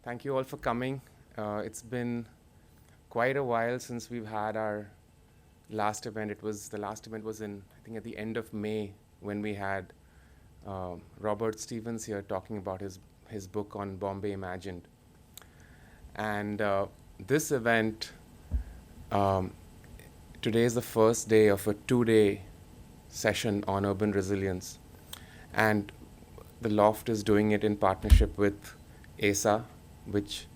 Thank you all for coming. It's been quite a while since we've had our last event. The last event was I think, at the end of May when we had Robert Stevens here talking about his book on Bombay Imagined. And this event, um, today is the first day of a 2-day session on urban resilience. And the Loft is doing it in partnership with ASA, which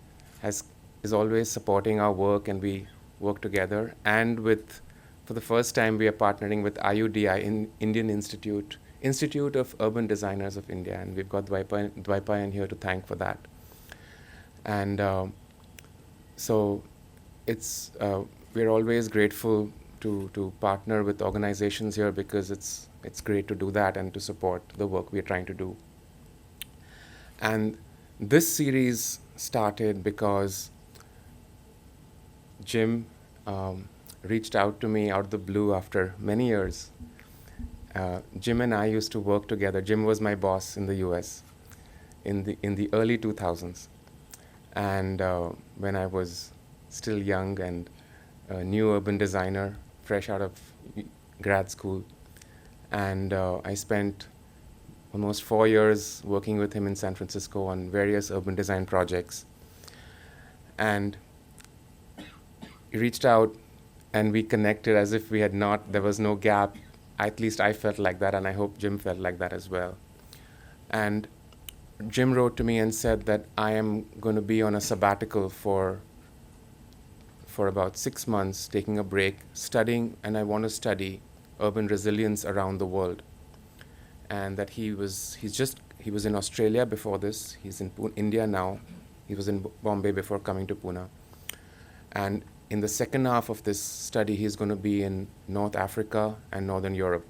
is always supporting our work, and we work together. And for the first time, we are partnering with IUDI, Indian Institute of Urban Designers of India, and we've got Dwaipayan here to thank for that. And so we're always grateful to partner with organizations here, because it's great to do that and to support the work we're trying to do. And this series started because Jim reached out to me out of the blue after many years. Jim and I used to work together. Jim was my boss in the US in the early 2000s. And when I was still young and a new urban designer, fresh out of grad school. And I spent almost 4 years working with him in San Francisco on various urban design projects. And he reached out and we connected as if there was no gap. At least I felt like that, and I hope Jim felt like that as well. And Jim wrote to me and said that I am going to be on a sabbatical for about 6 months, taking a break, studying, and I want to study urban resilience around the world. And that he was in Australia before this. He's in India now. He was in Bombay before coming to Pune. And in the second half of this study, he's going to be in North Africa and Northern Europe.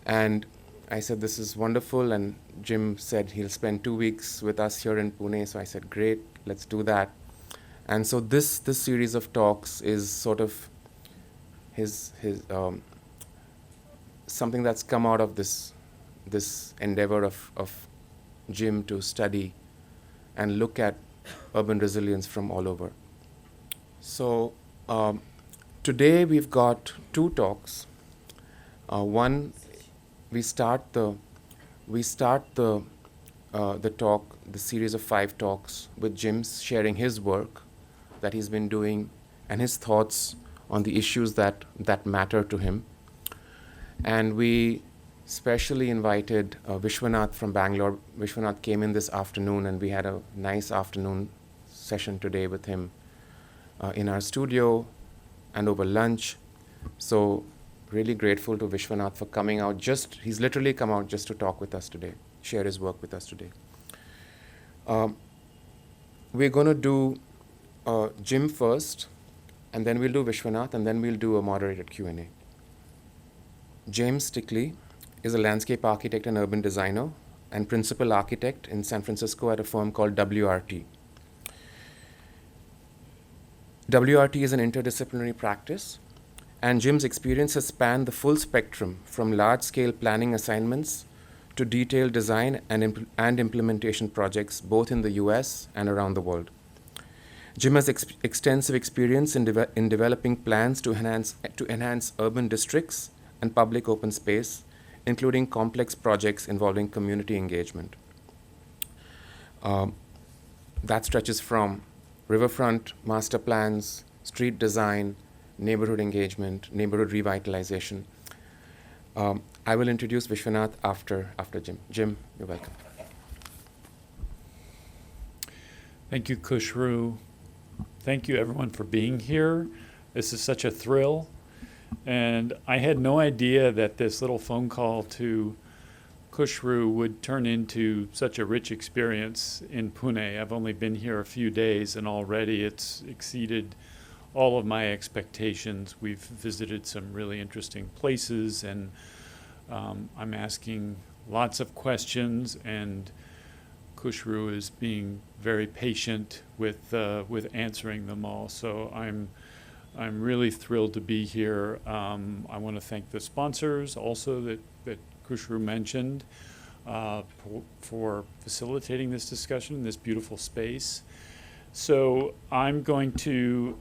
And I said, this is wonderful. And Jim said he'll spend 2 weeks with us here in Pune. So I said, great, let's do that. And so this series of talks is sort of his something that's come out of this endeavor of Jim to study and look at urban resilience from all over. So today we've got 2 talks. One, we start the talk, the series of 5 talks, with Jim sharing his work that he's been doing and his thoughts on the issues that matter to him. And we specially invited Vishwanath from Bangalore. Vishwanath came in this afternoon, and we had a nice afternoon session today with him in our studio and over lunch. So really grateful to Vishwanath for coming out. He's literally come out just to talk with us today, share his work with us today. We're going to do Jim first, and then we'll do Vishwanath, and then we'll do a moderated Q&A. James Stickley is a landscape architect and urban designer and principal architect in San Francisco at a firm called WRT. WRT is an interdisciplinary practice, and Jim's experience has spanned the full spectrum from large-scale planning assignments to detailed design and implementation projects, both in the US and around the world. Jim has extensive experience in developing plans to enhance urban districts and public open space, including complex projects involving community engagement. That stretches from riverfront master plans, street design, neighborhood engagement, neighborhood revitalization. I will introduce Vishwanath after Jim. Jim, you're welcome. Thank you, Kushru. Thank you, everyone, for being here. This is such a thrill. And I had no idea that this little phone call to Kushru would turn into such a rich experience in Pune. I've only been here a few days, and already it's exceeded all of my expectations. We've visited some really interesting places, and I'm asking lots of questions, and Kushru is being very patient with answering them all. So I'm really thrilled to be here. I want to thank the sponsors also that Kushru mentioned. for facilitating this discussion in this beautiful space. So I'm going to,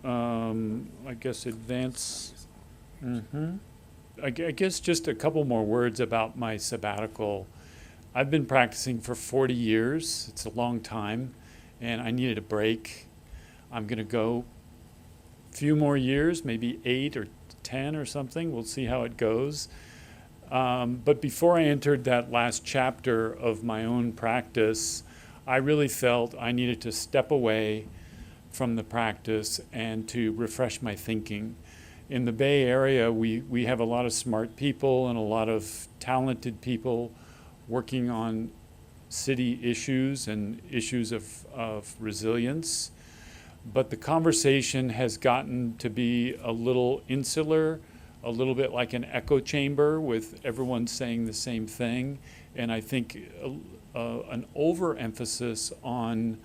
I guess, advance. I guess just a couple more words about my sabbatical. I've been practicing for 40 years. It's a long time, and I needed a break. I'm going to go a few more years, maybe 8 or 10 or something. We'll see how it goes. But before I entered that last chapter of my own practice, I really felt I needed to step away from the practice and to refresh my thinking. In the Bay Area, we have a lot of smart people and a lot of talented people working on city issues and issues of resilience. But the conversation has gotten to be a little insular, a little bit like an echo chamber with everyone saying the same thing. And I think an overemphasis on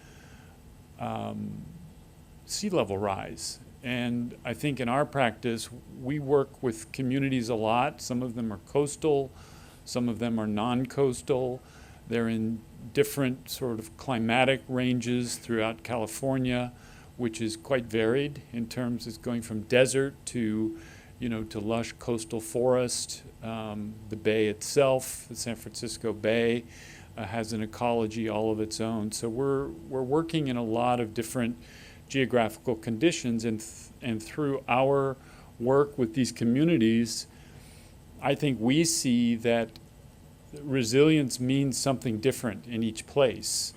sea level rise. And I think in our practice, we work with communities a lot. Some of them are coastal, some of them are non-coastal. They're in different sort of climatic ranges throughout California, which is quite varied in terms of going from desert to, to lush coastal forest. The bay itself, the San Francisco Bay, has an ecology all of its own. So we're working in a lot of different geographical conditions, and through our work with these communities, I think we see that resilience means something different in each place.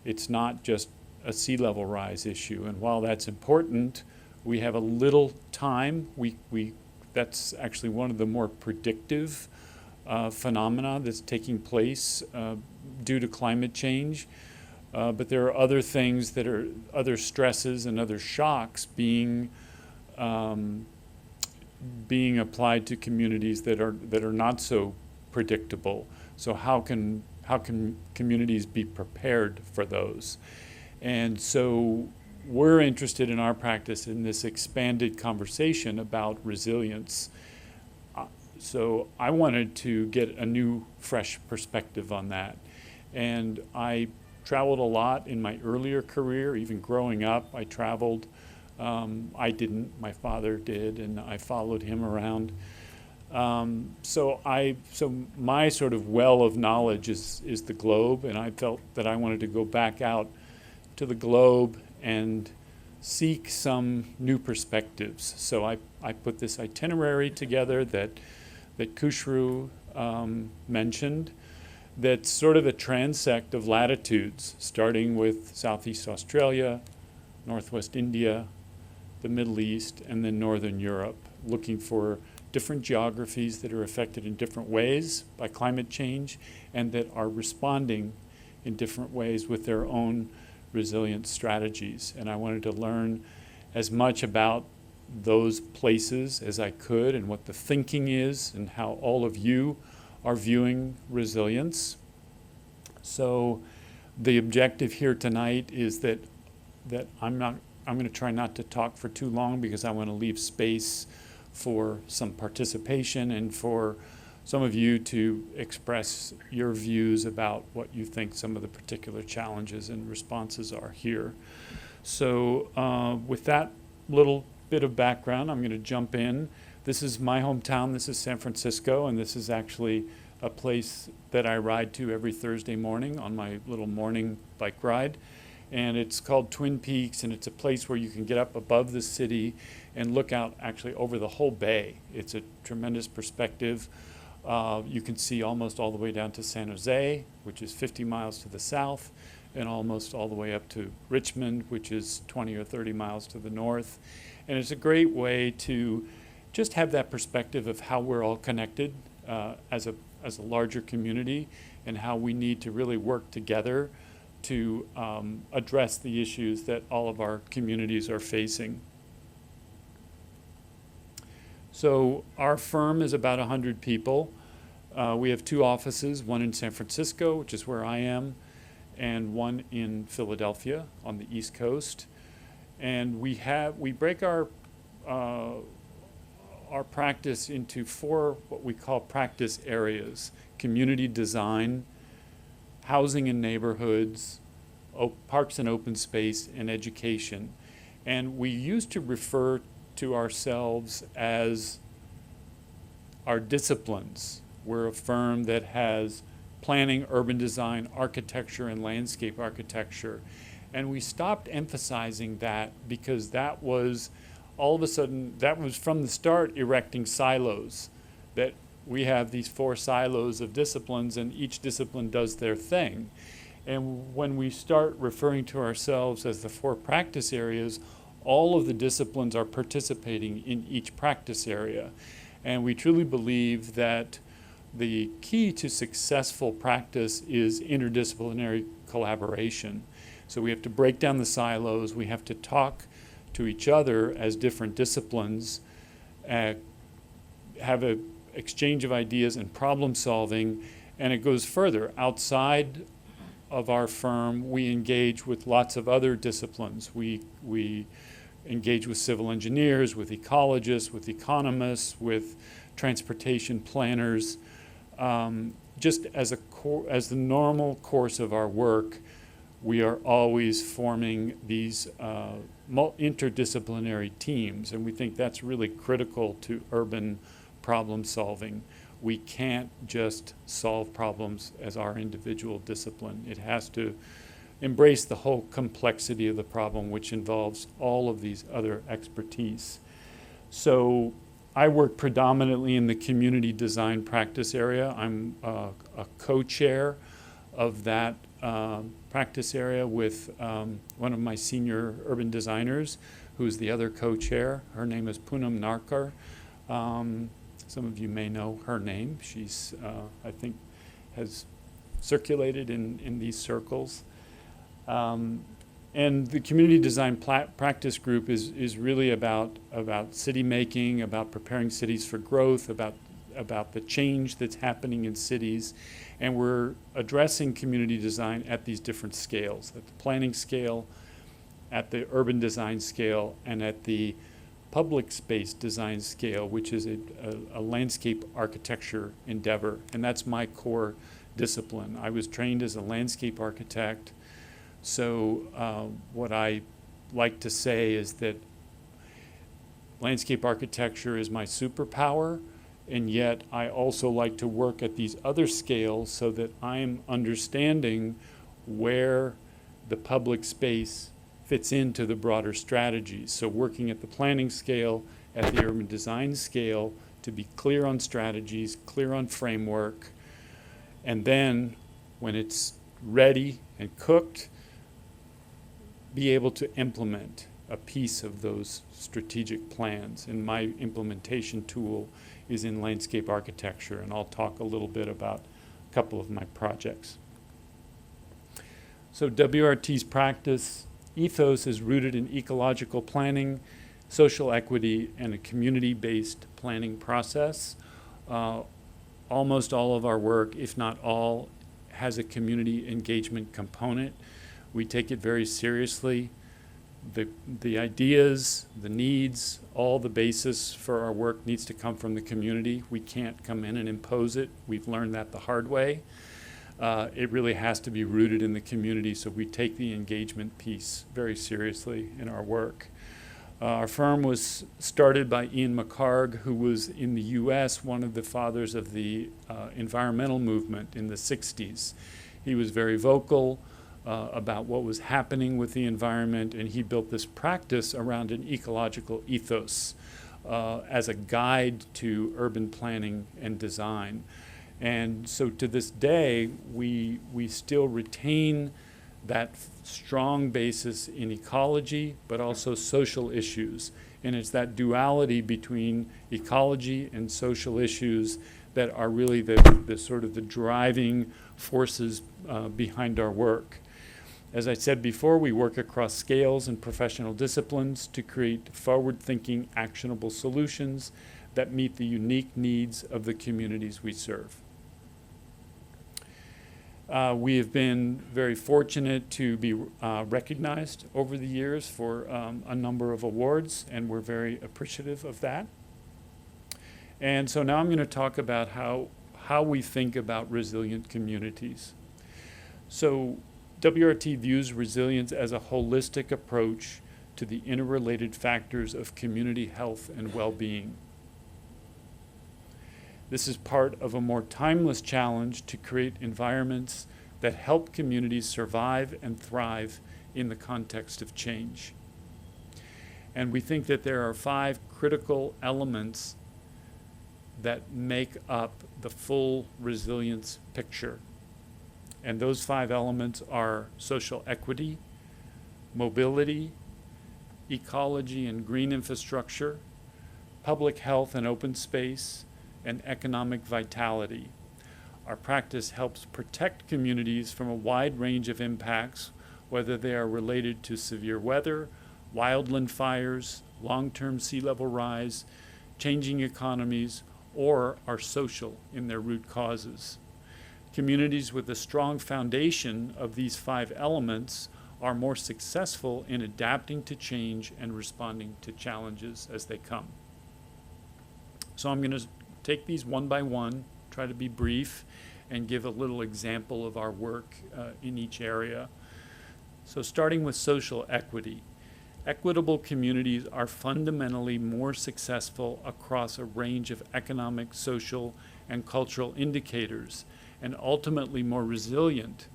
It's not just a sea level rise issue, and while that's important, we have a little time. That's actually one of the more predictive phenomena that's taking place due to climate change. But there are other things that are other stresses and other shocks being applied to communities that are not so predictable. So how can communities be prepared for those? And so we're interested in our practice in this expanded conversation about resilience. So I wanted to get a new, fresh perspective on that. And I traveled a lot in my earlier career, even growing up. I traveled. I didn't. My father did, and I followed him around. So my sort of well of knowledge is the globe, and I felt that I wanted to go back out to the globe and seek some new perspectives. So I put this itinerary together that Khushru mentioned. That's sort of a transect of latitudes, starting with Southeast Australia, Northwest India, the Middle East, and then Northern Europe, looking for different geographies that are affected in different ways by climate change and that are responding in different ways with their own resilient strategies. And I wanted to learn as much about those places as I could and what the thinking is and how all of you are viewing resilience. So the objective here tonight is that I'm going to try not to talk for too long because I want to leave space for some participation and for some of you to express your views about what you think some of the particular challenges and responses are here. So with that little bit of background, I'm going to jump in. This is my hometown. This is San Francisco, and this is actually a place that I ride to every Thursday morning on my little morning bike ride. And it's called Twin Peaks, and it's a place where you can get up above the city and look out actually over the whole bay. It's a tremendous perspective. You can see almost all the way down to San Jose, which is 50 miles to the south, and almost all the way up to Richmond, which is 20 or 30 miles to the north. And it's a great way to just have that perspective of how we're all connected as a larger community and how we need to really work together to address the issues that all of our communities are facing. So our firm is about 100 people. We have 2 offices, one in San Francisco, which is where I am, and one in Philadelphia on the East Coast. And we break our practice into 4 what we call practice areas: community design, housing and neighborhoods, parks and open space, and education. And we used to refer to ourselves as our disciplines. We're a firm that has planning, urban design, architecture, and landscape architecture. And we stopped emphasizing that because that was, all of a sudden, that was from the start erecting silos. That we have these 4 silos of disciplines and each discipline does their thing. And when we start referring to ourselves as the 4 practice areas, all of the disciplines are participating in each practice area. And we truly believe that the key to successful practice is interdisciplinary collaboration. So we have to break down the silos, we have to talk to each other as different disciplines, have an exchange of ideas and problem solving, and it goes further. Outside of our firm, we engage with lots of other disciplines. We engage with civil engineers, with ecologists, with economists, with transportation planners. Just as the normal course of our work, we are always forming these interdisciplinary teams, and we think that's really critical to urban problem solving. We can't just solve problems as our individual discipline. It has to embrace the whole complexity of the problem, which involves all of these other expertise. So I work predominantly in the community design practice area. I'm a co-chair of that practice area with one of my senior urban designers, who's the other co-chair. Her name is Bhandarkar. Some of you may know her name. She's, I think, has circulated in these circles. And the community design practice group is really about city making, about preparing cities for growth, about the change that's happening in cities. And we're addressing community design at these different scales, at the planning scale, at the urban design scale, and at the public space design scale, which is a landscape architecture endeavor. And that's my core discipline. I was trained as a landscape architect. So what I like to say is that landscape architecture is my superpower, and yet I also like to work at these other scales so that I'm understanding where the public space fits into the broader strategies. So working at the planning scale, at the urban design scale, to be clear on strategies, clear on framework, and then when it's ready and cooked, be able to implement a piece of those strategic plans. And my implementation tool is in landscape architecture, and I'll talk a little bit about a couple of my projects. So WRT's practice ethos is rooted in ecological planning, social equity, and a community-based planning process. Almost all of our work, if not all, has a community engagement component. We take it very seriously. The ideas, the needs, all the basis for our work needs to come from the community. We can't come in and impose it. We've learned that the hard way. It really has to be rooted in the community, so we take the engagement piece very seriously in our work. Our firm was started by Ian McHarg, who was in the US one of the fathers of the environmental movement in the 60s. He was very vocal about what was happening with the environment, and he built this practice around an ecological ethos as a guide to urban planning and design. And so to this day, we still retain that strong basis in ecology, but also social issues. And it's that duality between ecology and social issues that are really the sort of the driving forces behind our work. As I said before, we work across scales and professional disciplines to create forward-thinking, actionable solutions that meet the unique needs of the communities we serve. We have been very fortunate to be recognized over the years for a number of awards, and we're very appreciative of that. And so now I'm going to talk about how we think about resilient communities. So WRT views resilience as a holistic approach to the interrelated factors of community health and well-being. This is part of a more timeless challenge to create environments that help communities survive and thrive in the context of change. And we think that there are 5 critical elements that make up the full resilience picture. And those 5 elements are social equity, mobility, ecology and green infrastructure, public health and open space, and economic vitality. Our practice helps protect communities from a wide range of impacts, whether they are related to severe weather, wildland fires, long-term sea level rise, changing economies, or are social in their root causes. Communities with a strong foundation of these 5 elements are more successful in adapting to change and responding to challenges as they come. So I'm going to take these one by one, try to be brief, and give a little example of our work in each area. So starting with social equity. Equitable communities are fundamentally more successful across a range of economic, social, and cultural indicators, and ultimately more resilient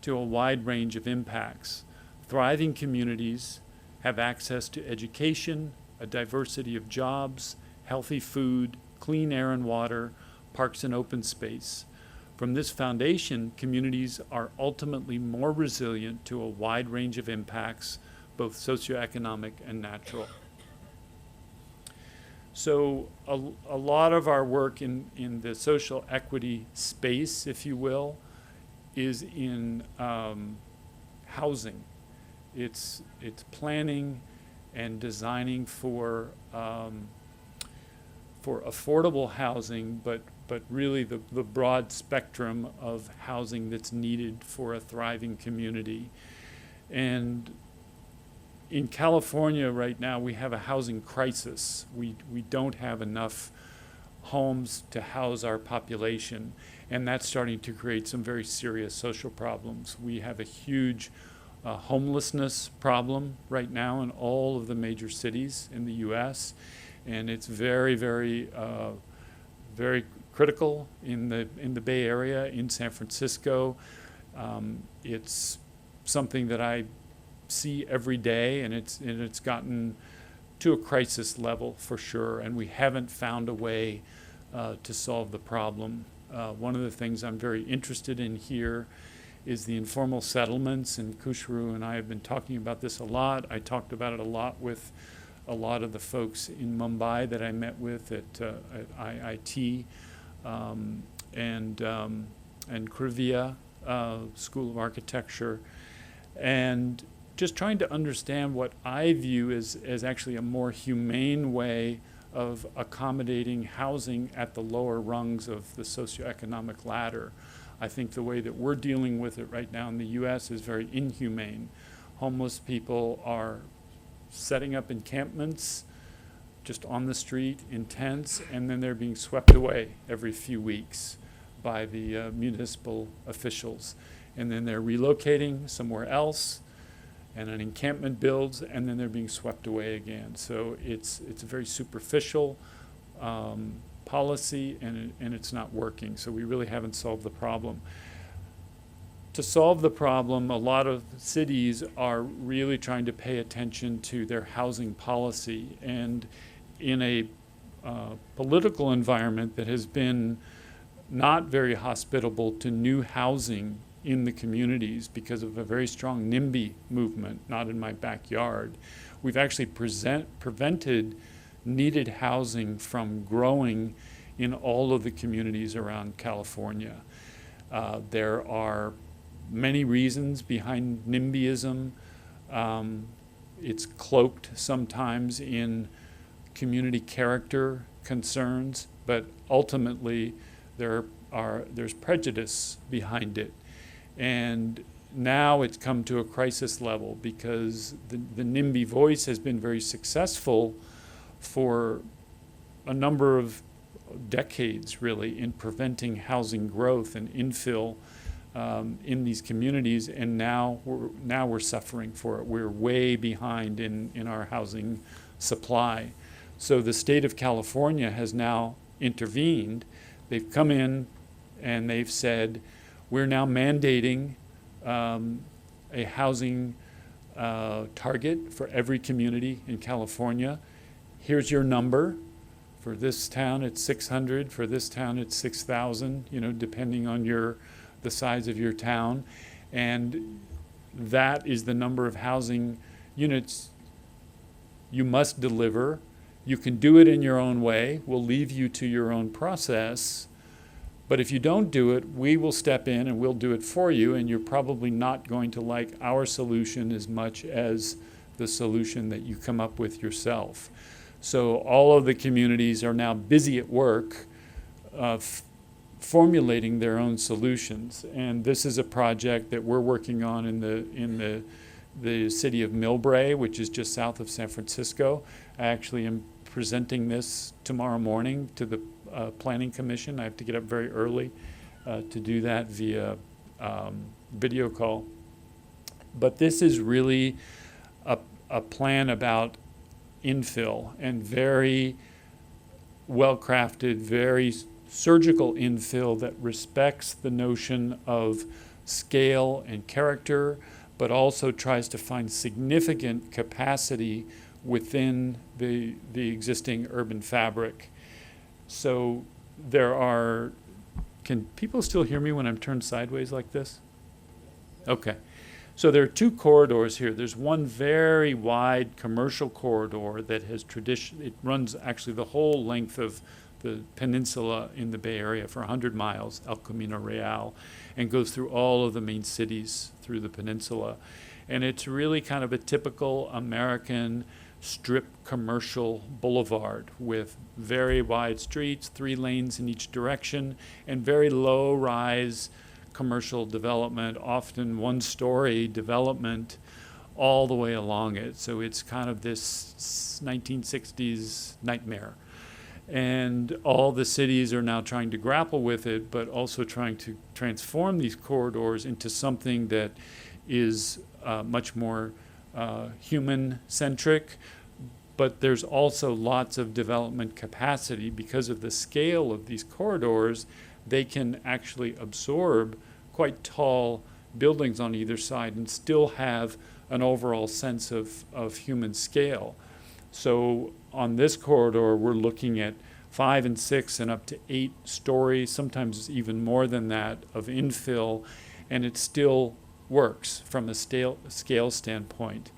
to a wide range of impacts. Thriving communities have access to education, a diversity of jobs, healthy food, clean air and water, parks and open space. From this foundation, communities are ultimately more resilient to a wide range of impacts, both socioeconomic and natural. So a lot of our work in the social equity space, if you will, is in housing. It's planning and designing for affordable housing, but really the broad spectrum of housing that's needed for a thriving community. And in California right now, we have a housing crisis. We don't have enough homes to house our population, and that's starting to create some very serious social problems. We have a huge homelessness problem right now in all of the major cities in the U.S., and it's very, very, very critical in the Bay Area, in San Francisco. It's something that I see every day, and it's gotten to a crisis level for sure, and we haven't found a way to solve the problem. One of the things I'm very interested in here is the informal settlements, and Kushru and I have been talking about this a lot. I talked about it a lot with a lot of the folks in Mumbai that I met with at IIT and Krivia School of Architecture, and just trying to understand what I view as actually a more humane way of accommodating housing at the lower rungs of the socioeconomic ladder. I think the way that we're dealing with it right now in the U.S. is very inhumane. Homeless people are setting up encampments just on the street in tents, and then they're being swept away every few weeks by the municipal officials. And then they're relocating somewhere else, and an encampment builds, and then they're being swept away again. So it's a very superficial policy, and it's not working. So we really haven't solved the problem. To solve the problem, a lot of cities are really trying to pay attention to their housing policy. And in a political environment that has been not very hospitable to new housing in the communities because of a very strong NIMBY movement, not in my backyard, we've actually prevented needed housing from growing in all of the communities around California. There are many reasons behind NIMBYism. It's cloaked sometimes in community character concerns, but ultimately there's prejudice behind it. And now it's come to a crisis level because the NIMBY voice has been very successful for a number of decades, really, in preventing housing growth and infill in these communities, and now we're suffering for it. We're way behind in our housing supply. So the state of California has now intervened. They've come in and they've said, we're now mandating a housing target for every community in California. Here's your number. For this town, it's 600. For this town, it's 6,000, depending on the size of your town. And that is the number of housing units you must deliver. You can do it in your own way. We'll leave you to your own process. But if you don't do it, we will step in and we'll do it for you, and you're probably not going to like our solution as much as the solution that you come up with yourself. So all of the communities are now busy at work formulating their own solutions. And this is a project that we're working on in the city of Millbrae, which is just south of San Francisco. I actually am presenting this tomorrow morning to the Planning Commission. I have to get up very early to do that via video call. But this is really a plan about infill, and very well-crafted, very surgical infill that respects the notion of scale and character, but also tries to find significant capacity within the existing urban fabric. So can people still hear me when I'm turned sideways like this? Okay. So there are two corridors here. There's one very wide commercial corridor that has it runs actually the whole length of the peninsula in the Bay Area for 100 miles, El Camino Real, and goes through all of the main cities through the peninsula. And it's really kind of a typical American strip commercial boulevard with very wide streets, 3 lanes in each direction, and very low-rise commercial development, often one-story development all the way along it. So it's kind of this 1960s nightmare. And all the cities are now trying to grapple with it, but also trying to transform these corridors into something that is much more human-centric. But there's also lots of development capacity because of the scale of these corridors. They can actually absorb quite tall buildings on either side and still have an overall sense of human scale. So on this corridor, we're looking at 5 and 6 and up to 8 stories, sometimes even more than that, of infill, and it still works from a scale standpoint.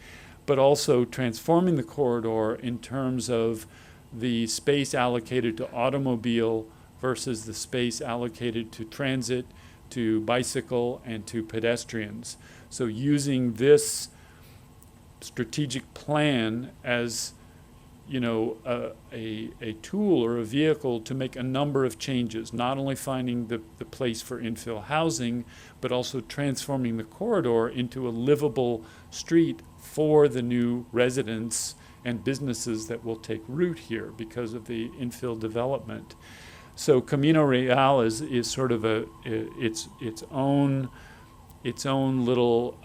But also transforming the corridor in terms of the space allocated to automobile versus the space allocated to transit, to bicycle, and to pedestrians. So using this strategic plan as a tool or a vehicle to make a number of changes, not only finding the place for infill housing, but also transforming the corridor into a livable street for the new residents and businesses that will take root here because of the infill development. So Camino Real is sort of its own little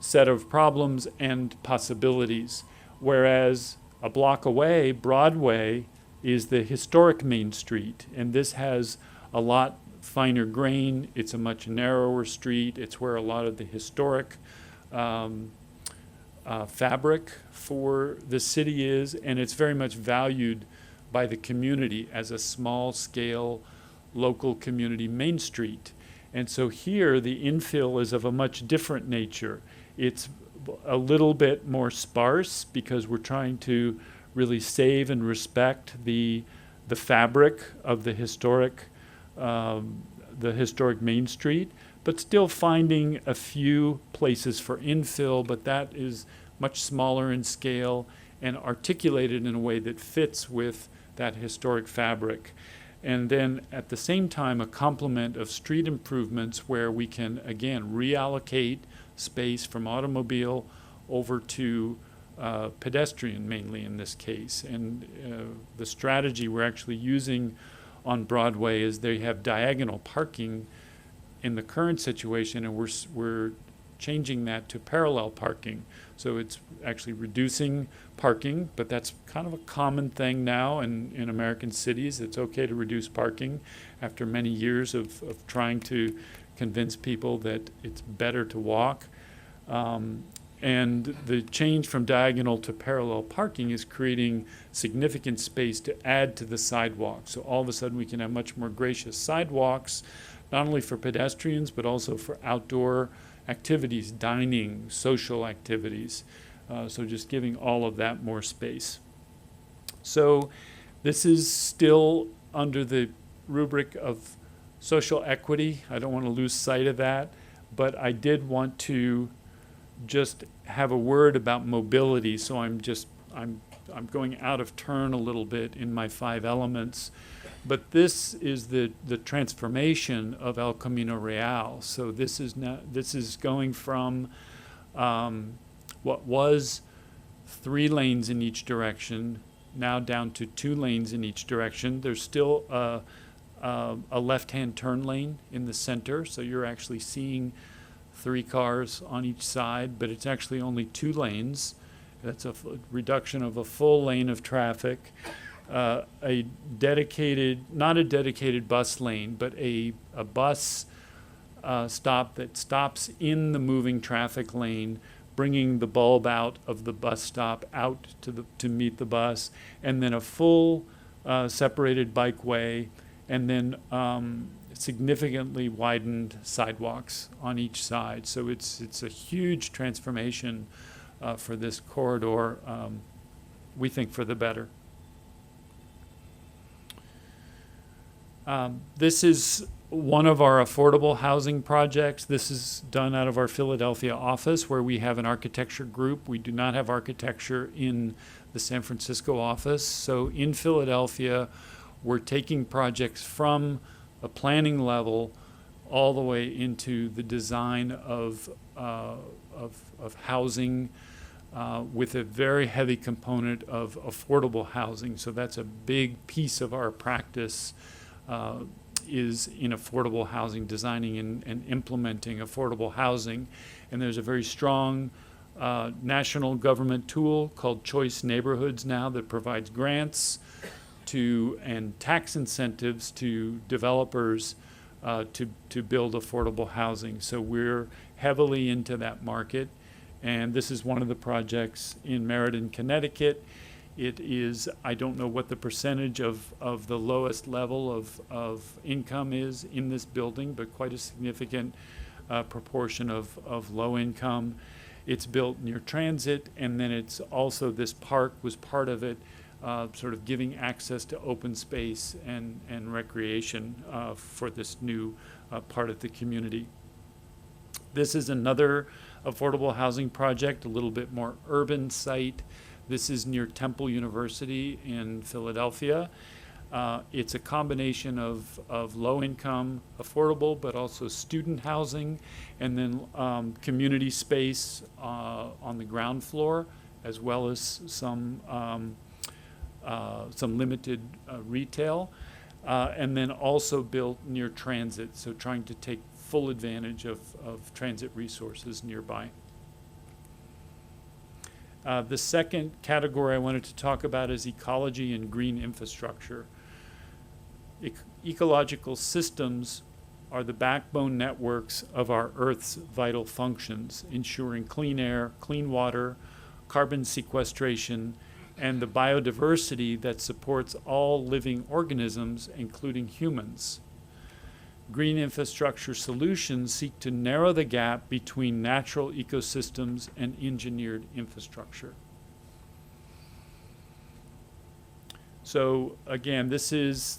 set of problems and possibilities. Whereas a block away, Broadway, is the historic Main Street, and this has a lot finer grain. It's a much narrower street. It's where a lot of the historic fabric for the city is, and it's very much valued by the community as a small-scale local community Main Street. And so here the infill is of a much different nature. It's a little bit more sparse because we're trying to really save and respect the fabric of the historic Main Street, but still finding a few places for infill, but that is much smaller in scale and articulated in a way that fits with that historic fabric. And then at the same time, a complement of street improvements where we can, again, reallocate space from automobile over to pedestrian, mainly in this case. And the strategy we're actually using on Broadway is they have diagonal parking in the current situation, and we're changing that to parallel parking. So it's actually reducing parking, but that's kind of a common thing now in American cities. It's okay to reduce parking after many years of trying to convince people that it's better to walk. And the change from diagonal to parallel parking is creating significant space to add to the sidewalk. So all of a sudden we can have much more gracious sidewalks, not only for pedestrians, but also for outdoor activities, dining, social activities. So just giving all of that more space. So this is still under the rubric of social equity. I don't want to lose sight of that, but I did want to just have a word about mobility. So I'm going out of turn a little bit in my 5 elements. But this is the transformation of El Camino Real. So this is going from what was 3 lanes in each direction, now down to 2 lanes in each direction. There's still a left-hand turn lane in the center, so you're actually seeing 3 cars on each side, but it's actually only 2 lanes. That's a reduction of a full lane of traffic. A dedicated, not a dedicated bus lane, but a bus stop that stops in the moving traffic lane, bringing the bulb out of the bus stop out to meet the bus, and then a full separated bikeway, and then significantly widened sidewalks on each side. So it's a huge transformation for this corridor, we think for the better. This is one of our affordable housing projects. This is done out of our Philadelphia office, where we have an architecture group. We do not have architecture in the San Francisco office. So in Philadelphia, we're taking projects from a planning level all the way into the design of housing, with a very heavy component of affordable housing. So that's a big piece of our practice, is in affordable housing, designing and implementing affordable housing. And there's a very strong national government tool called Choice Neighborhoods now that provides grants and tax incentives to developers to build affordable housing. So we're heavily into that market. And this is one of the projects in Meriden, Connecticut. It is, I don't know what the percentage of the lowest level of income is in this building, but quite a significant proportion of low income. It's built near transit, and then it's also, this park was part of it, sort of giving access to open space and recreation for this new part of the community. This is another affordable housing project, a little bit more urban site. This is near Temple University in Philadelphia. It's a combination of low-income, affordable, but also student housing, and then community space on the ground floor, as well as some limited retail, and then also built near transit, so trying to take full advantage of transit resources nearby. The second category I wanted to talk about is ecology and green infrastructure. Ecological systems are the backbone networks of our Earth's vital functions, ensuring clean air, clean water, carbon sequestration, and the biodiversity that supports all living organisms, including humans. Green infrastructure solutions seek to narrow the gap between natural ecosystems and engineered infrastructure. So again, this is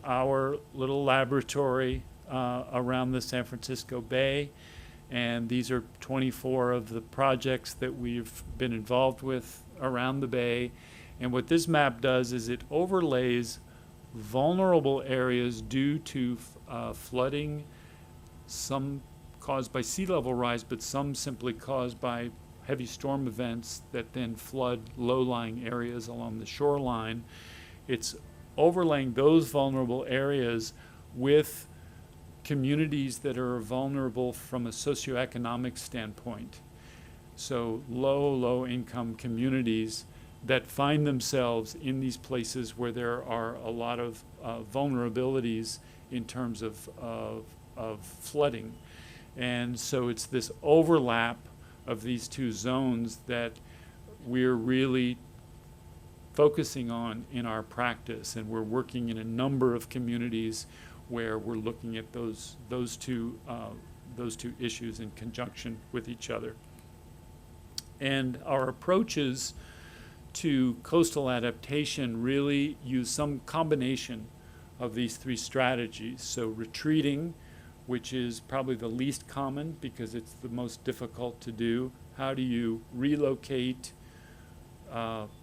our little laboratory around the San Francisco Bay, and these are 24 of the projects that we've been involved with around the Bay. And what this map does is it overlays vulnerable areas due to flooding, some caused by sea level rise, but some simply caused by heavy storm events that then flood low-lying areas along the shoreline. It's overlaying those vulnerable areas with communities that are vulnerable from a socioeconomic standpoint. So low income communities that find themselves in these places where there are a lot of vulnerabilities in terms of flooding. And so it's this overlap of these two zones that we're really focusing on in our practice, and we're working in a number of communities where we're looking at those two issues in conjunction with each other. And our approaches to coastal adaptation really use some combination of these three strategies. So retreating, which is probably the least common because it's the most difficult to do. How do you relocate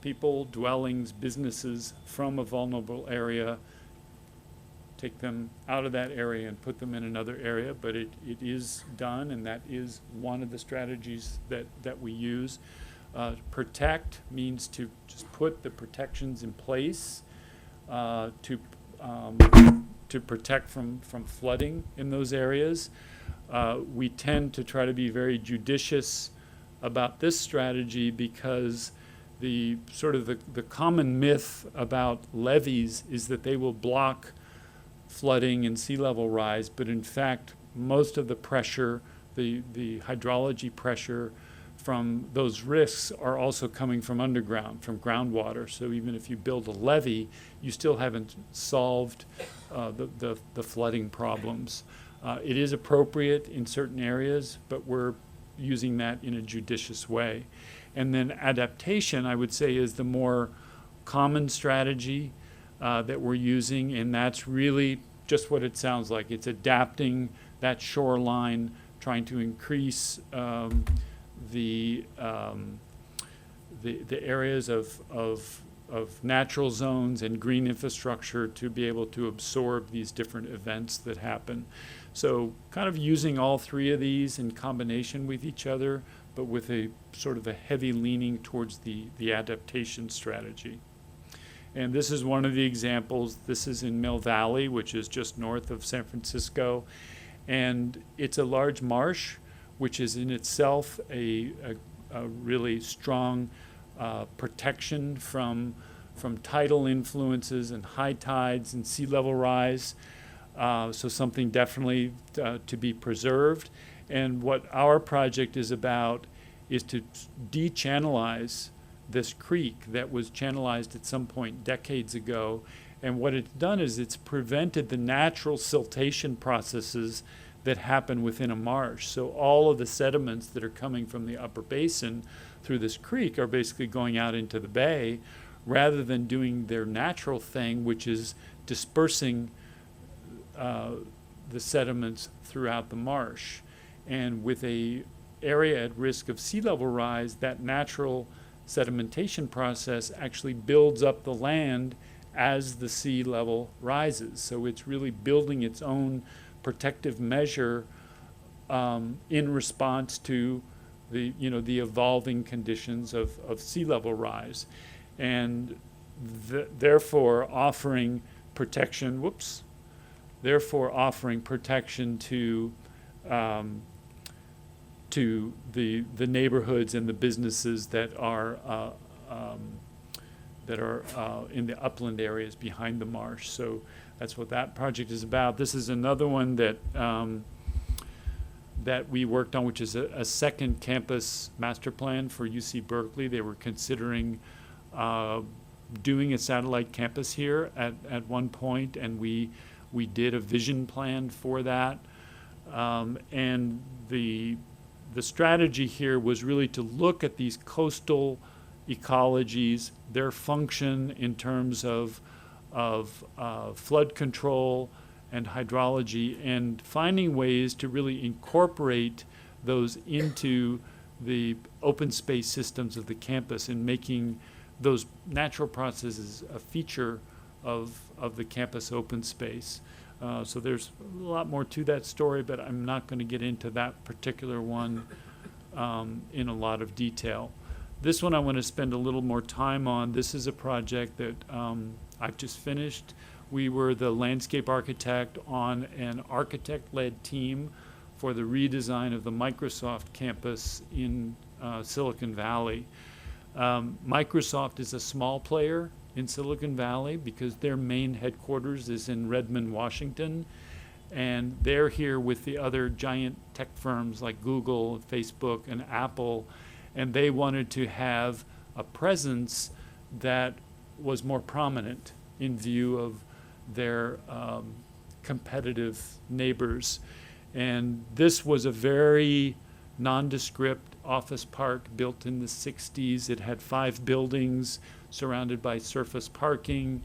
people, dwellings, businesses from a vulnerable area, take them out of that area and put them in another area? But it is done, and that is one of the strategies that we use. Protect means to just put the protections in place to protect from flooding in those areas. We tend to try to be very judicious about this strategy because the common myth about levees is that they will block flooding and sea level rise, but in fact, most of the pressure, the hydrology pressure from those risks are also coming from underground, from groundwater. So even if you build a levee, you still haven't solved the flooding problems. It is appropriate in certain areas, but we're using that in a judicious way. And then adaptation, I would say, is the more common strategy that we're using, and that's really just what it sounds like. It's adapting that shoreline, trying to increase the areas of natural zones and green infrastructure to be able to absorb these different events that happen. So kind of using all three of these in combination with each other, but with a sort of a heavy leaning towards the adaptation strategy. And this is one of the examples. This is in Mill Valley, which is just north of San Francisco. And it's a large marsh, which is in itself a really strong protection from tidal influences and high tides and sea level rise. So something definitely to be preserved. And what our project is about is to de-channelize this creek that was channelized at some point decades ago. And what it's done is it's prevented the natural siltation processes that happen within a marsh. So all of the sediments that are coming from the upper basin through this creek are basically going out into the bay rather than doing their natural thing, which is dispersing the sediments throughout the marsh. And with a area at risk of sea level rise, that natural sedimentation process actually builds up the land as the sea level rises. So it's really building its own protective measure in response to the evolving conditions of sea level rise, and therefore offering protection. Therefore offering protection to the neighborhoods and the businesses that are in the upland areas behind the marsh. So that's what that project is about. This is another one that that we worked on, which is a second campus master plan for UC Berkeley. They were considering doing a satellite campus here at one point, and we did a vision plan for that. And the strategy here was really to look at these coastal ecologies, their function in terms of flood control and hydrology, and finding ways to really incorporate those into the open space systems of the campus and making those natural processes a feature of the campus open space. So there's a lot more to that story, but I'm not going to get into that particular one in a lot of detail. This one I want to spend a little more time on. This is a project that I've just finished We were the landscape architect on an architect-led team for the redesign of the Microsoft campus in Silicon Valley. Microsoft is a small player in Silicon Valley because their main headquarters is in Redmond, Washington, and they're here with the other giant tech firms like Google, Facebook, and Apple, and they wanted to have a presence that was more prominent in view of their competitive neighbors. And this was a very nondescript office park built in the 60s. It had 5 buildings surrounded by surface parking,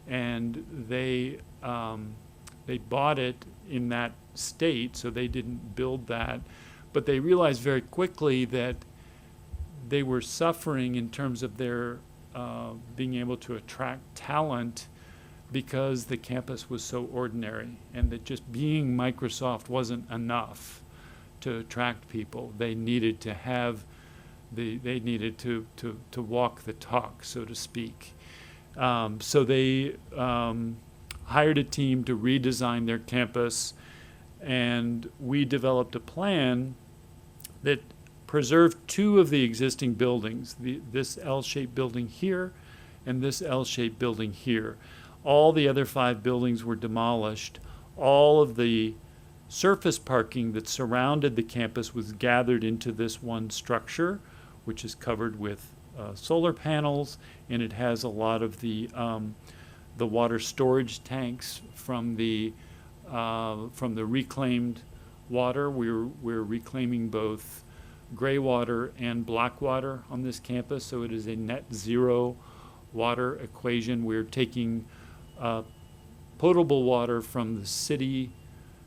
and they bought it in that state, so they didn't build that. But they realized very quickly that they were suffering in terms of their being able to attract talent because the campus was so ordinary, and that just being Microsoft wasn't enough to attract people. They needed to have they needed to walk the talk, so to speak. So they hired a team to redesign their campus, and we developed a plan that preserved 2 of the existing buildings, this L-shaped building here and this L-shaped building here. All the other 5 buildings were demolished. All of the surface parking that surrounded the campus was gathered into this one structure, which is covered with solar panels, and it has a lot of the water storage tanks from the reclaimed water. We're reclaiming both gray water and black water on this campus, so it is a net zero water equation. We're taking potable water from the city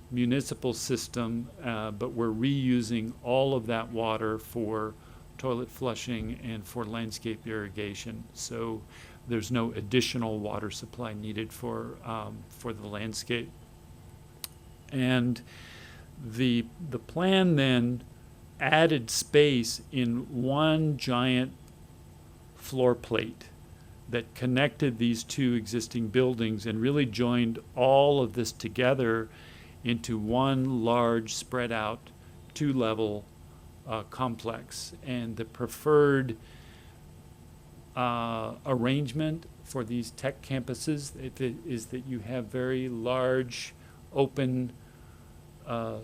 municipal system, but we're reusing all of that water for toilet flushing and for landscape irrigation. So there's no additional water supply needed for the landscape. And the plan then added space in one giant floor plate that connected these 2 existing buildings and really joined all of this together into one large spread out 2-level complex. And the preferred arrangement for these tech campuses is that you have very large open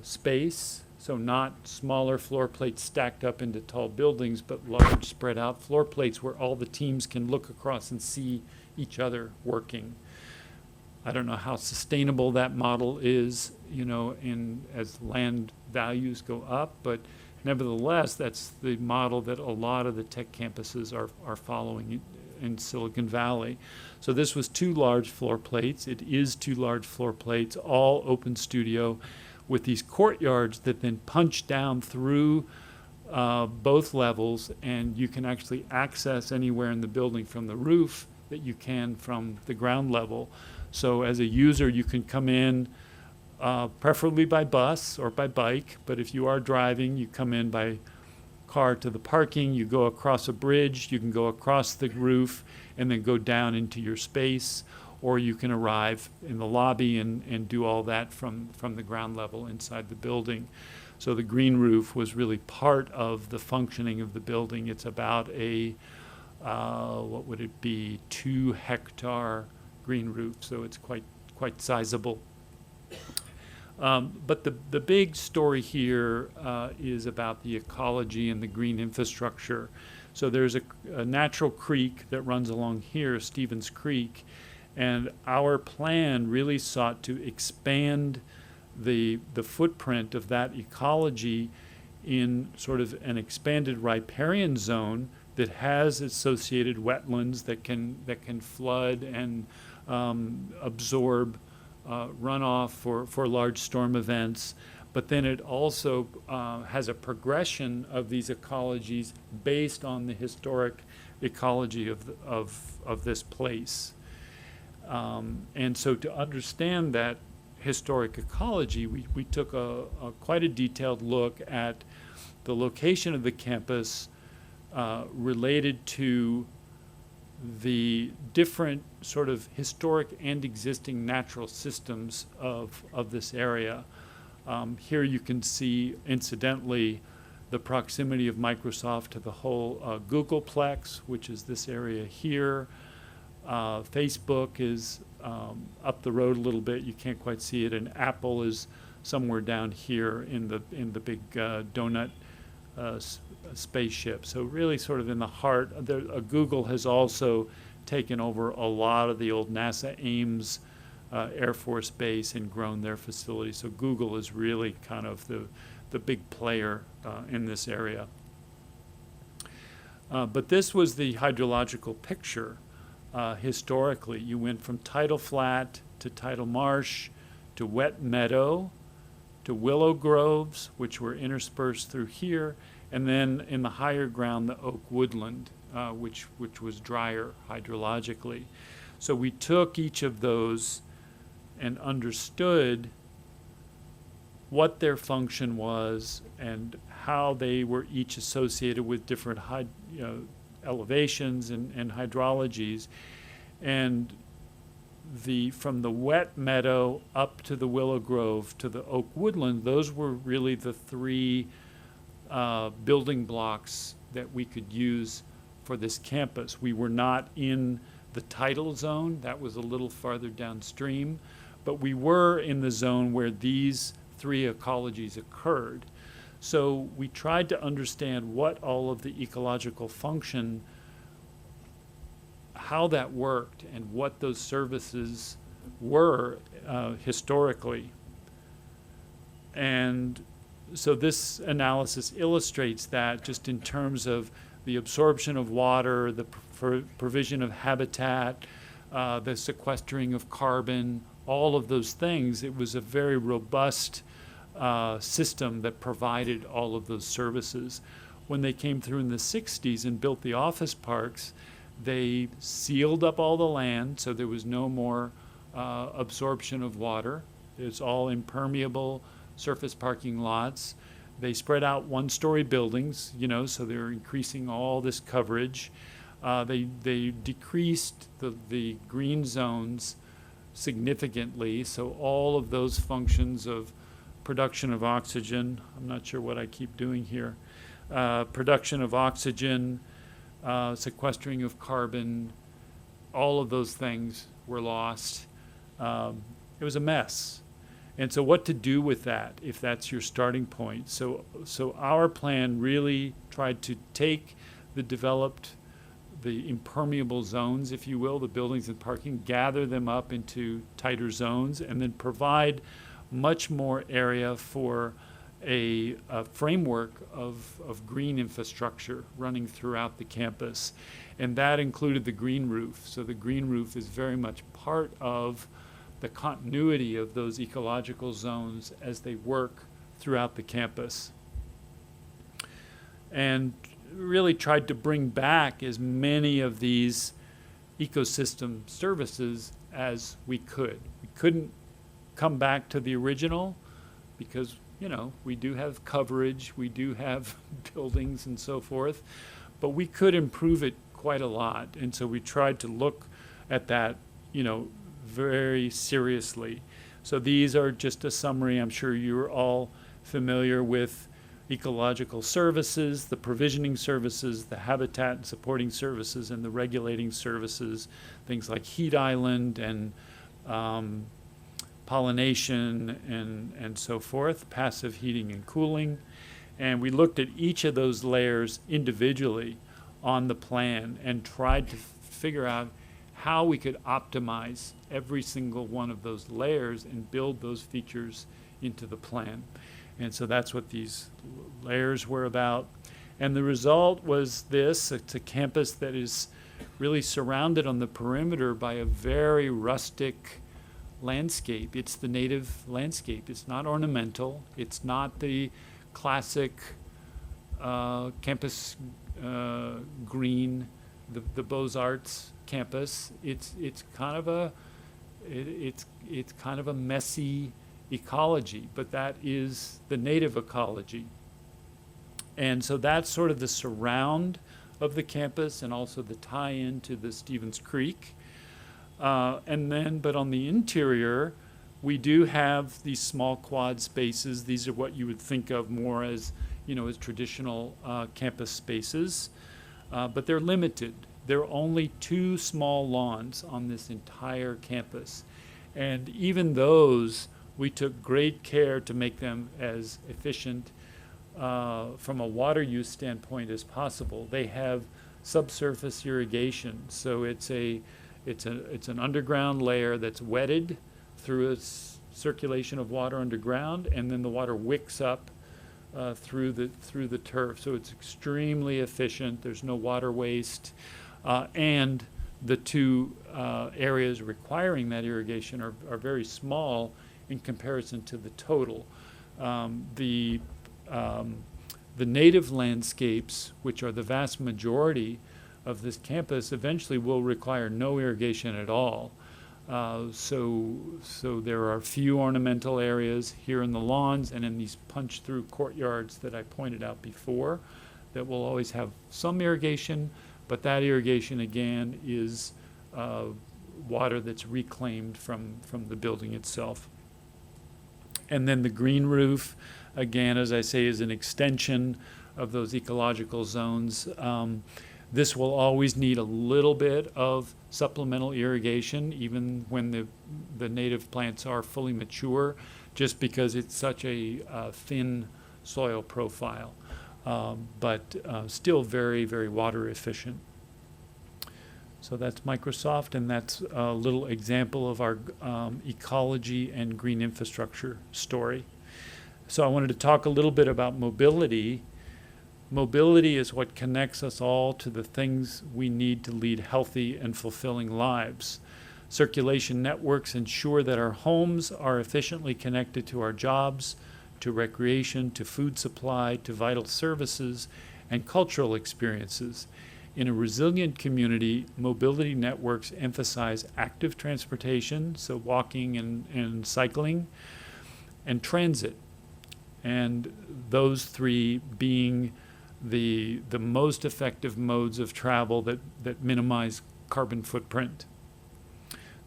space, so not smaller floor plates stacked up into tall buildings, but large spread out floor plates where all the teams can look across and see each other working. I don't know how sustainable that model is, as land values go up, but nevertheless, that's the model that a lot of the tech campuses are following in Silicon Valley. So this was 2 large floor plates. It is 2 large floor plates, all open studio, with these courtyards that then punch down through both levels, and you can actually access anywhere in the building from the roof that you can from the ground level. So as a user, you can come in preferably by bus or by bike, but if you are driving, you come in by car to the parking, you go across a bridge, you can go across the roof and then go down into your space, or you can arrive in the lobby and do all that from the ground level inside the building. So the green roof was really part of the functioning of the building. It's about a, 2-hectare green roof, so it's quite sizable. But the big story here is about the ecology and the green infrastructure. So there's a natural creek that runs along here, Stevens Creek, and our plan really sought to expand the footprint of that ecology in sort of an expanded riparian zone that has associated wetlands that can flood and absorb runoff for large storm events. But then it also has a progression of these ecologies based on the historic ecology of this place. And so to understand that historic ecology, we took quite a detailed look at the location of the campus related to the different sort of historic and existing natural systems of this area. Here you can see, incidentally, the proximity of Microsoft to the whole Googleplex, which is this area here. Facebook is up the road a little bit. You can't quite see it. And Apple is somewhere down here in the big donut spaceship. So really sort of in the heart. Google has also taken over a lot of the old NASA Ames Air Force Base and grown their facility. So Google is really kind of the big player in this area. But this was the hydrological picture historically. You went from tidal flat to tidal marsh to wet meadow to willow groves, which were interspersed through here, and then in the higher ground, the oak woodland, which was drier hydrologically. So we took each of those and understood what their function was and how they were each associated with different elevations and hydrologies. And from the wet meadow up to the willow grove to the oak woodland, those were really the three building blocks that we could use for this campus. We were not in the tidal zone. That was a little farther downstream. But we were in the zone where these three ecologies occurred. So we tried to understand what all of the ecological function, how that worked, and what those services were historically. And so this analysis illustrates that just in terms of the absorption of water, the provision of habitat, the sequestering of carbon, all of those things. It was a very robust system that provided all of those services. When they came through in the 60s and built the office parks, they sealed up all the land, so there was no more absorption of water. It's all impermeable surface parking lots. They spread out one-story buildings, so they're increasing all this coverage. They decreased the green zones significantly, so all of those functions of production of oxygen, I'm not sure what I keep doing here, production of oxygen, sequestering of carbon, all of those things were lost. It was a mess. And so what to do with that if that's your starting point? So our plan really tried to take the impermeable zones, if you will, the buildings and parking, gather them up into tighter zones, and then provide much more area for a framework of green infrastructure running throughout the campus. And that included the green roof. So the green roof is very much part of the continuity of those ecological zones as they work throughout the campus. And really tried to bring back as many of these ecosystem services as we could. We couldn't come back to the original because, we do have coverage, we do have buildings and so forth, but we could improve it quite a lot. And so we tried to look at that, very seriously. So these are just a summary. I'm sure you're all familiar with ecological services, the provisioning services, the habitat and supporting services, and the regulating services, things like heat island and pollination and so forth, passive heating and cooling. And we looked at each of those layers individually on the plan and tried to figure out how we could optimize every single one of those layers and build those features into the plan. And so that's what these layers were about. And the result was this. It's a campus that is really surrounded on the perimeter by a very rustic landscape. It's the native landscape. It's not ornamental. It's not the classic campus green, the Beaux-Arts campus. It's kind of a messy ecology, but that is the native ecology. And so that's sort of the surround of the campus and also the tie-in to the Stevens Creek. But on the interior, we do have these small quad spaces. These are what you would think of more as, as traditional campus spaces, but they're limited. There are only 2 small lawns on this entire campus. And even those, we took great care to make them as efficient from a water use standpoint as possible. They have subsurface irrigation, so it's an underground layer that's wetted through a circulation of water underground, and then the water wicks up through the turf. So it's extremely efficient. There's no water waste, and the 2 areas requiring that irrigation are very small in comparison to the total. The native landscapes, which are the vast majority of this campus, eventually will require no irrigation at all. So there are few ornamental areas here in the lawns and in these punch-through courtyards that I pointed out before that will always have some irrigation, but that irrigation again is water that's reclaimed from the building itself. And then the green roof, again, as I say, is an extension of those ecological zones. This will always need a little bit of supplemental irrigation, even when the native plants are fully mature, just because it's such a thin soil profile, but still very, very water efficient. So that's Microsoft, and that's a little example of our ecology and green infrastructure story. So I wanted to talk a little bit about mobility. Mobility is what connects us all to the things we need to lead healthy and fulfilling lives. Circulation networks ensure that our homes are efficiently connected to our jobs, to recreation, to food supply, to vital services, and cultural experiences. In a resilient community, mobility networks emphasize active transportation, so walking and cycling, and transit. And those 3 being the most effective modes of travel that minimize carbon footprint.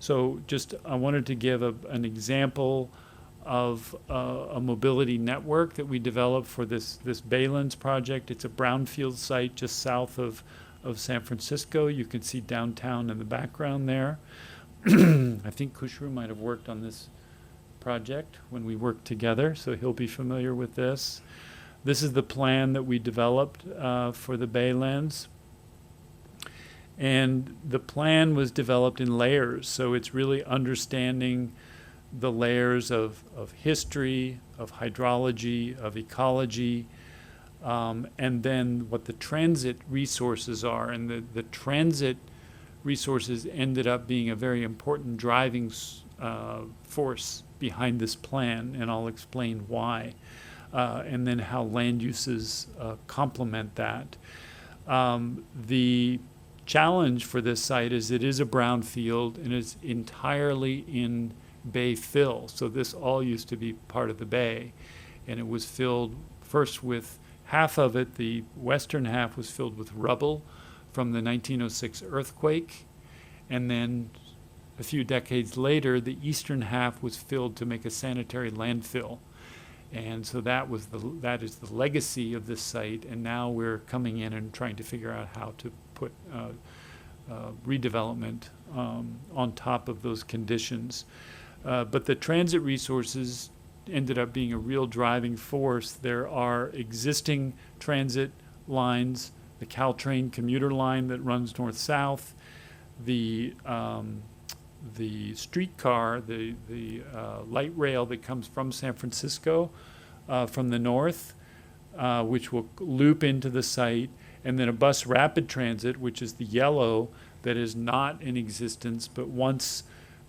So I wanted to give an example of a mobility network that we developed for this Baylands project. It's a brownfield site just south of San Francisco. You can see downtown in the background there. I think Kushru might have worked on this project when we worked together, so he'll be familiar with this. This is the plan that we developed for the Baylands. And the plan was developed in layers, so it's really understanding the layers of history, of hydrology, of ecology, and then what the transit resources are. And the transit resources ended up being a very important driving force behind this plan, and I'll explain why, and then how land uses complement that. The challenge for this site is it is a brownfield and it's entirely in bay fill. So this all used to be part of the bay, and it was filled first with half of it, the western half was filled with rubble from the 1906 earthquake, and then a few decades later, the eastern half was filled to make a sanitary landfill. And so that is the legacy of this site, and now we're coming in and trying to figure out how to put redevelopment on top of those conditions. But the transit resources ended up being a real driving force. There are existing transit lines, the Caltrain commuter line that runs north-south, the streetcar, the light rail that comes from San Francisco from the north, which will loop into the site, and then a bus rapid transit, which is the yellow, that is not in existence, but once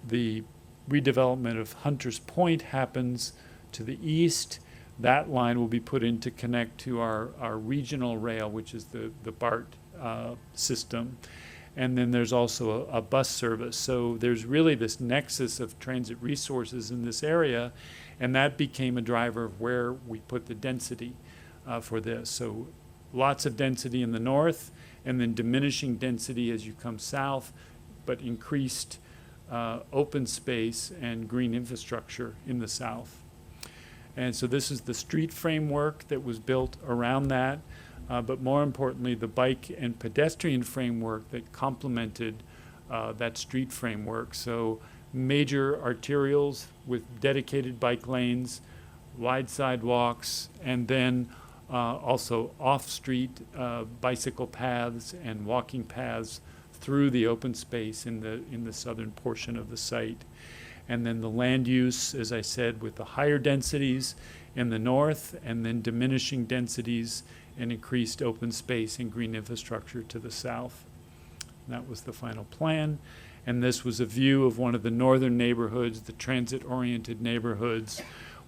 the redevelopment of Hunters Point happens to the east, that line will be put in to connect to our regional rail, which is the BART system. And then there's also a bus service. So there's really this nexus of transit resources in this area, and that became a driver of where we put the density for this. So lots of density in the north, and then diminishing density as you come south, but increased open space and green infrastructure in the south. And so this is the street framework that was built around that, but more importantly, the bike and pedestrian framework that complemented that street framework. So major arterials with dedicated bike lanes, wide sidewalks, and then also off-street bicycle paths and walking paths through the open space in the southern portion of the site. And then the land use, as I said, with the higher densities in the north, and then diminishing densities and increased open space and green infrastructure to the south. And that was the final plan. And this was a view of one of the northern neighborhoods, the transit-oriented neighborhoods,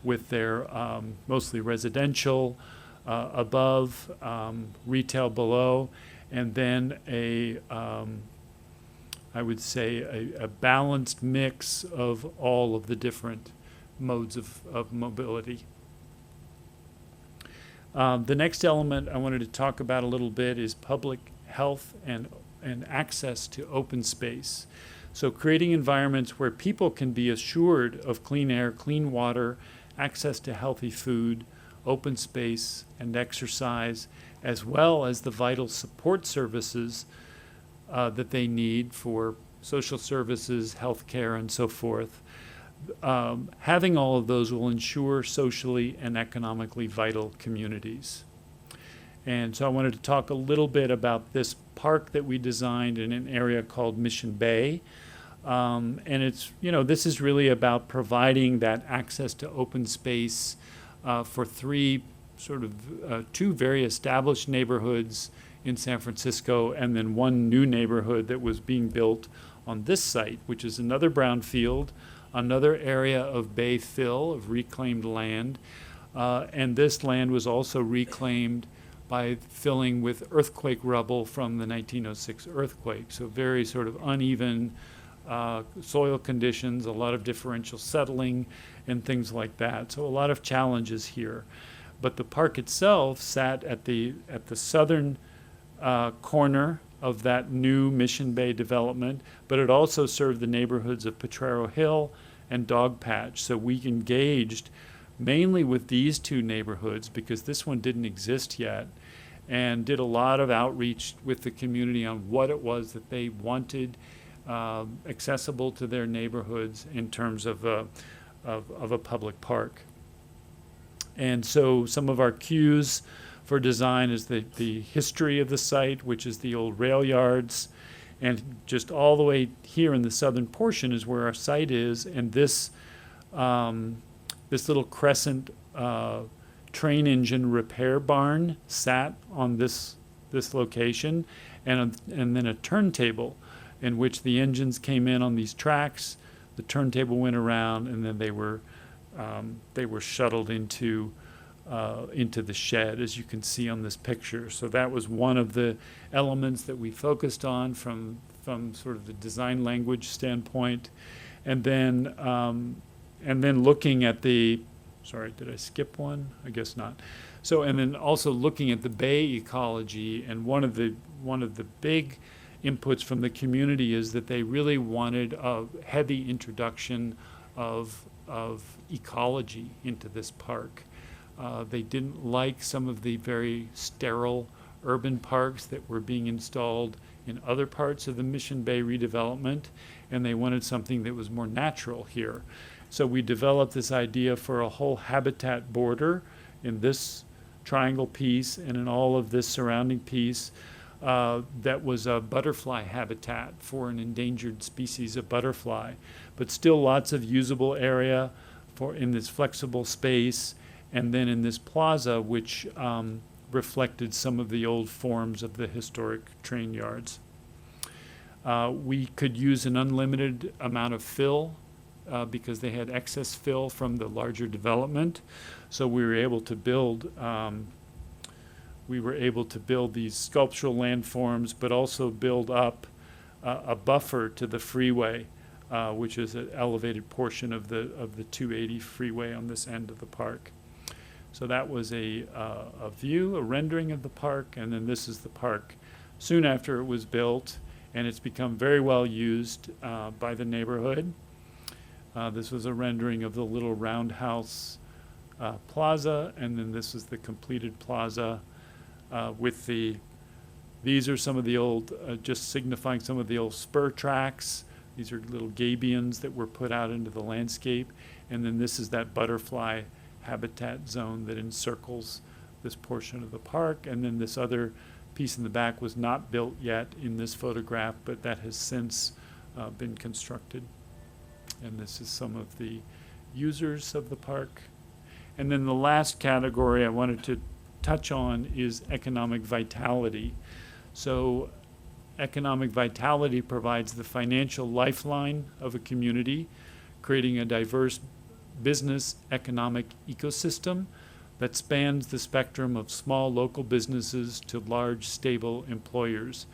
with their mostly residential above, retail below, and then I would say a balanced mix of all of the different modes of mobility. The next element I wanted to talk about a little bit is public health and access to open space. So creating environments where people can be assured of clean air, clean water, access to healthy food, open space, and exercise, as well as the vital support services that they need for social services, healthcare, and so forth. Having all of those will ensure socially and economically vital communities. And so I wanted to talk a little bit about this park that we designed in an area called Mission Bay. And it's, this is really about providing that access to open space for two very established neighborhoods in San Francisco, and then one new neighborhood that was being built on this site, which is another brownfield, another area of bay fill, of reclaimed land. And this land was also reclaimed by filling with earthquake rubble from the 1906 earthquake. So very sort of uneven soil conditions, a lot of differential settling and things like that. So a lot of challenges here. But the park itself sat at the southern corner of that new Mission Bay development, but it also served the neighborhoods of Potrero Hill and Dogpatch. So we engaged mainly with these two neighborhoods because this one didn't exist yet, and did a lot of outreach with the community on what it was that they wanted accessible to their neighborhoods in terms of a public park. And so some of our cues for design is the history of the site, which is the old rail yards, and just all the way here in the southern portion is where our site is, and this little crescent train engine repair barn sat on this location, and then a turntable in which the engines came in on these tracks, the turntable went around, and then they were shuttled into the shed, as you can see on this picture. So that was one of the elements that we focused on from sort of the design language standpoint. And then looking at sorry, did I skip one? I guess not. So, and then also looking at the bay ecology, and one of the big inputs from the community is that they really wanted a heavy introduction of ecology into this park. They didn't like some of the very sterile urban parks that were being installed in other parts of the Mission Bay redevelopment, and they wanted something that was more natural here. So we developed this idea for a whole habitat border in this triangle piece and in all of this surrounding piece that was a butterfly habitat for an endangered species of butterfly, but still lots of usable area in this flexible space, and then in this plaza, which reflected some of the old forms of the historic train yards. We could use an unlimited amount of fill because they had excess fill from the larger development. So we were able to build these sculptural landforms, but also build up a buffer to the freeway, which is an elevated portion of the 280 freeway on this end of the park. So that was a view, a rendering of the park, and then this is the park soon after it was built, and it's become very well used by the neighborhood. This was a rendering of the little roundhouse plaza, and then this is the completed plaza with these are some of the old, just signifying some of the old spur tracks. These are little gabions that were put out into the landscape, and then this is that butterfly habitat zone that encircles this portion of the park, and then this other piece in the back was not built yet in this photograph, but that has since been constructed. And this is some of the users of the park. And then the last category I wanted to touch on is economic vitality. So economic vitality provides the financial lifeline of a community, creating a diverse business economic ecosystem that spans the spectrum of small local businesses to large stable employers,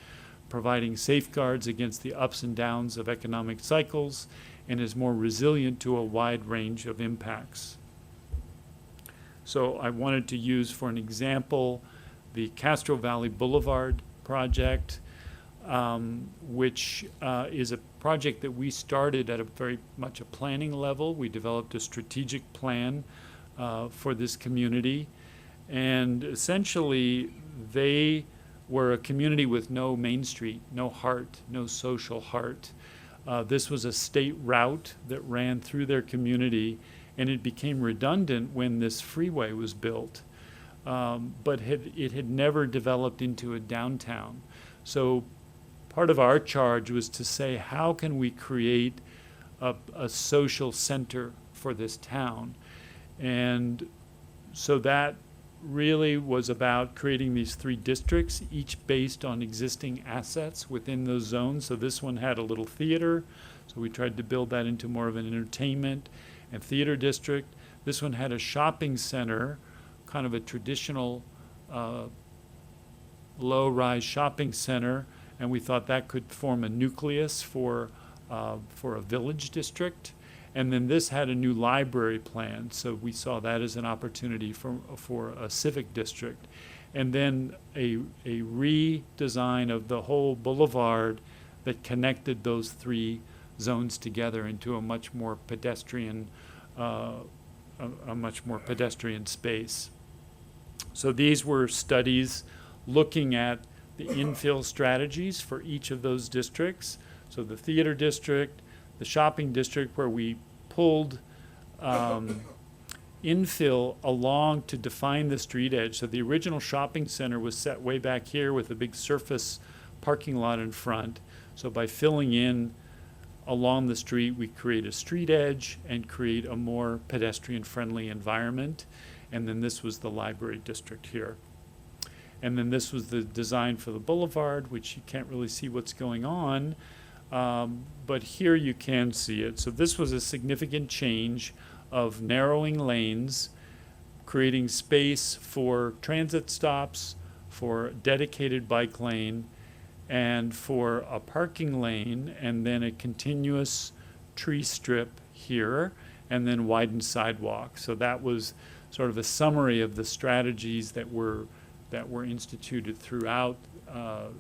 providing safeguards against the ups and downs of economic cycles and is more resilient to a wide range of impacts. So I wanted to use for an example the Castro Valley Boulevard project, which is a project that we started at a very much a planning level. We developed a strategic plan for this community, and essentially they were a community with no main street, no heart, no social heart. This was a state route that ran through their community, and it became redundant when this freeway was built, but it had never developed into a downtown. So part of our charge was to say, how can we create a social center for this town? And so that really was about creating these 3 districts, each based on existing assets within those zones. So this one had a little theater, so we tried to build that into more of an entertainment and theater district. This one had a shopping center, kind of a traditional low-rise shopping center, and we thought that could form a nucleus for a village district. And then this had a new library plan, so we saw that as an opportunity for a civic district. And then a redesign of the whole boulevard that connected those 3 zones together into a much more pedestrian, space. So these were studies looking at the infill strategies for each of those districts. So the theater district, the shopping district, where we pulled infill along to define the street edge. So the original shopping center was set way back here with a big surface parking lot in front. So by filling in along the street, we create a street edge and create a more pedestrian-friendly environment. And then this was the library district here. And then this was the design for the boulevard, which you can't really see what's going on, but here you can see it. So this was a significant change of narrowing lanes, creating space for transit stops, for dedicated bike lane, and for a parking lane, and then a continuous tree strip here, and then widened sidewalk. So that was sort of a summary of the strategies that were instituted throughout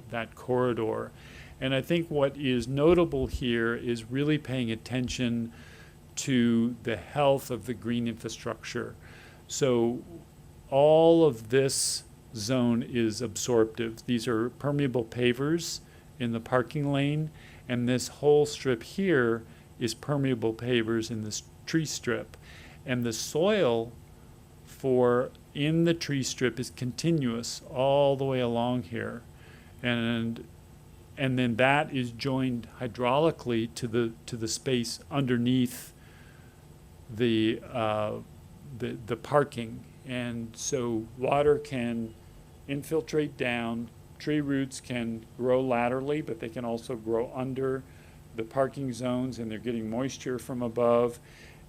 that corridor. And I think what is notable here is really paying attention to the health of the green infrastructure. So all of this zone is absorptive. These are permeable pavers in the parking lane, and this whole strip here is permeable pavers in this tree strip. And the soil for in the tree strip is continuous all the way along here. And then that is joined hydraulically to the space underneath the parking. And so water can infiltrate down, tree roots can grow laterally, but they can also grow under the parking zones, and they're getting moisture from above.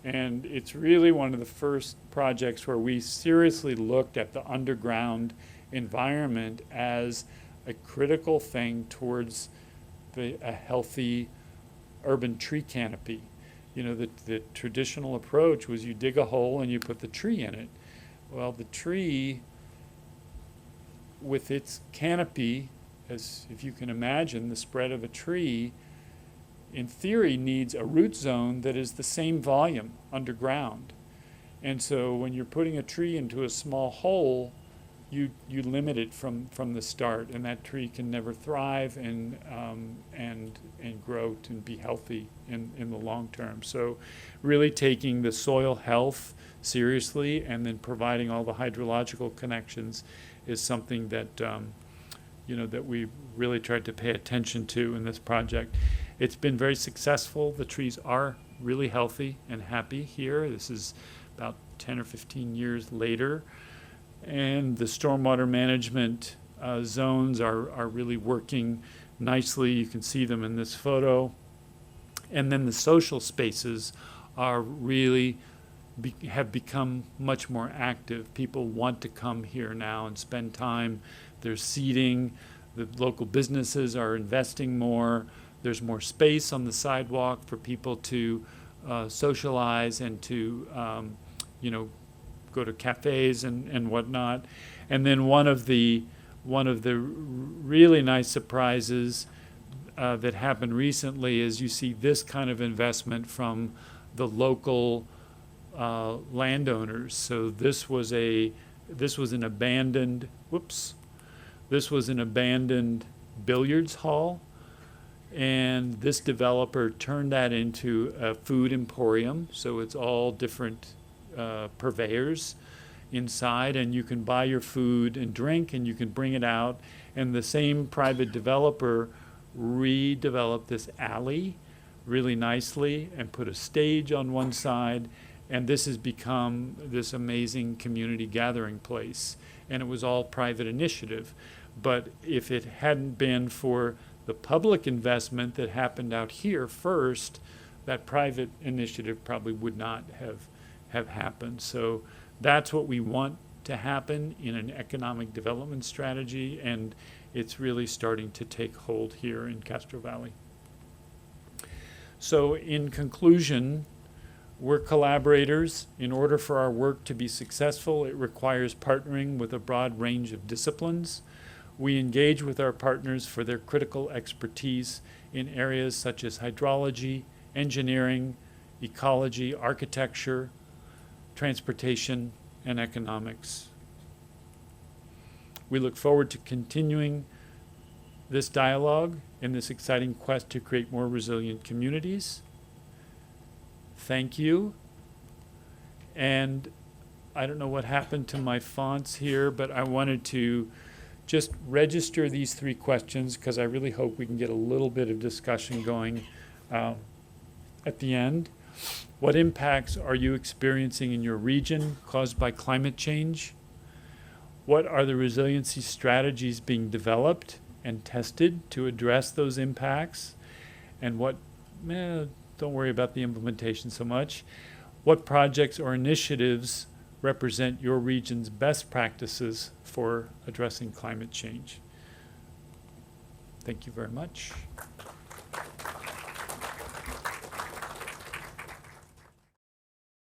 And it's really one of the first projects where we seriously looked at the underground environment as a critical thing towards a healthy urban tree canopy. You know, the traditional approach was you dig a hole and you put the tree in it. Well, the tree, with its canopy, as if you can imagine the spread of a tree, in theory needs a root zone that is the same volume underground. And so when you're putting a tree into a small hole, you limit it from the start, and that tree can never thrive and grow to be healthy in the long term. So really taking the soil health seriously and then providing all the hydrological connections is something that that we really tried to pay attention to in this project. It's been very successful. The trees are really healthy and happy here. This is about 10 or 15 years later. And the stormwater management zones are really working nicely. You can see them in this photo. And then the social spaces are really have become much more active. People want to come here now and spend time. There's seating. The local businesses are investing more. There's more space on the sidewalk for people to socialize and to go to cafes and whatnot. And then one of the really nice surprises that happened recently is you see this kind of investment from the local landowners. So this was an abandoned billiards hall, and this developer turned that into a food emporium. So it's all different purveyors inside, and you can buy your food and drink, and you can bring it out. And the same private developer redeveloped this alley really nicely and put a stage on one side, and this has become this amazing community gathering place. And it was all private initiative. But if it hadn't been for the public investment that happened out here first, that private initiative probably would not have happened. So that's what we want to happen in an economic development strategy, and it's really starting to take hold here in Castro Valley. So in conclusion, we're collaborators. In order for our work to be successful, it requires partnering with a broad range of disciplines. We engage with our partners for their critical expertise in areas such as hydrology, engineering, ecology, architecture, transportation, and economics. We look forward to continuing this dialogue in this exciting quest to create more resilient communities. Thank you. And I don't know what happened to my fonts here, but I wanted to just register these 3 questions because I really hope we can get a little bit of discussion going at the end. What impacts are you experiencing in your region caused by climate change? What are the resiliency strategies being developed and tested to address those impacts? And don't worry about the implementation so much. What projects or initiatives represent your region's best practices for addressing climate change? Thank you very much.